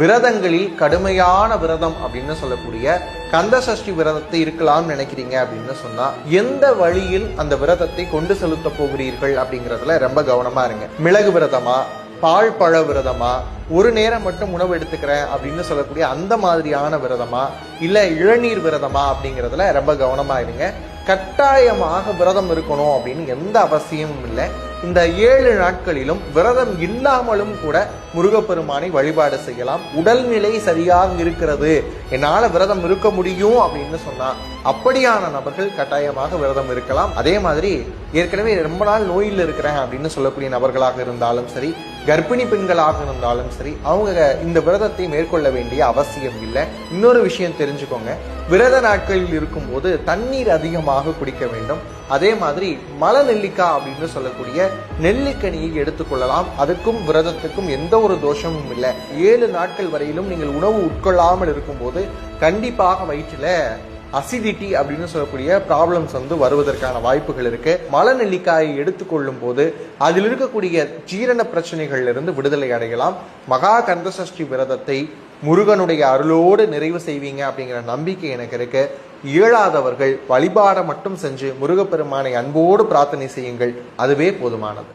விரதங்களில் கடுமையான விரதம் அப்படின்னு சொல்லக்கூடிய கந்த சஷ்டி விரதத்தை இருக்கலாம் நினைக்கிறீங்க அப்படின்னு சொன்னா எந்த வழியில் அந்த விரதத்தை கொண்டு செலுத்த போகிறீர்கள் அப்படிங்கறதுல ரொம்ப கவனமா இருங்க. மிளகு விரதமா, பால் பழ விரதமா, ஒரு நேரம் மட்டும் உணவு எடுத்துக்கிறேன் அப்படின்னு சொல்லக்கூடிய அந்த மாதிரியான விரதமா, இல்ல இளநீர் விரதமா அப்படிங்கிறதுல ரொம்ப கவனமா இருங்க. கட்டாயமாக விரதம் இருக்கணும் அப்படின்னு எந்த அவசியமும் இல்லை. இந்த 7 நாட்களிலும் விரதம் இல்லாமலும் கூட முருகப்பெருமானை வழிபாடு செய்யலாம். உடல்நிலை சரியாக இருக்கிறது, என்னால விரதம் இருக்க முடியும் அப்படின்னு சொன்னா அப்படியான நபர்கள் கட்டாயமாக விரதம் இருக்கலாம். அதே மாதிரி ஏற்கனவே ரொம்ப நாள் நோயில் இருக்கிறேன் அப்படின்னு சொல்லக்கூடிய நபர்களாக இருந்தாலும் சரி, கர்ப்பிணி பெண்களாக இருந்தாலும் சரி, அவங்க இந்த விரதத்தை மேற்கொள்ள வேண்டிய அவசியம் இல்லை. இன்னொரு விஷயம் தெரிஞ்சுக்கோங்க, விரத நாட்களில் இருக்கும்போது தண்ணீர் அதிகமாக குடிக்க வேண்டும். அதே மாதிரி மலை நெல்லிக்காய் அப்படின்னு சொல்லக்கூடிய நெல்லிக்கனியை எடுத்துக்கொள்ளலாம். அதுக்கும் விரதத்துக்கும் எந்த ஒரு தோஷமும் இல்லை. 7 நாட்கள் வரையிலும் நீங்கள் உணவு உட்கொள்ளாமல் இருக்கும்போது கண்டிப்பாக வயிற்றுல அசிடிட்டி அப்படின்னு சொல்லக்கூடிய ப்ராப்ளம்ஸ் வருவதற்கான வாய்ப்புகள் இருக்கு. மலை நெல்லிக்காயை எடுத்துக்கொள்ளும் போது அதில் இருக்கக்கூடிய ஜீரண பிரச்சனைகள்ல இருந்து விடுதலை அடையலாம். மகா கந்த சஷ்டி விரதத்தை முருகனுடைய அருளோடு நிறைவு செய்வீங்க அப்படிங்கிற நம்பிக்கை எனக்கு இருக்கு. இயலாதவர்கள் வழிபாட மட்டும் செஞ்சு முருகப்பெருமானை அன்போடு பிரார்த்தனை செய்யுங்கள், அதுவே போதுமானது.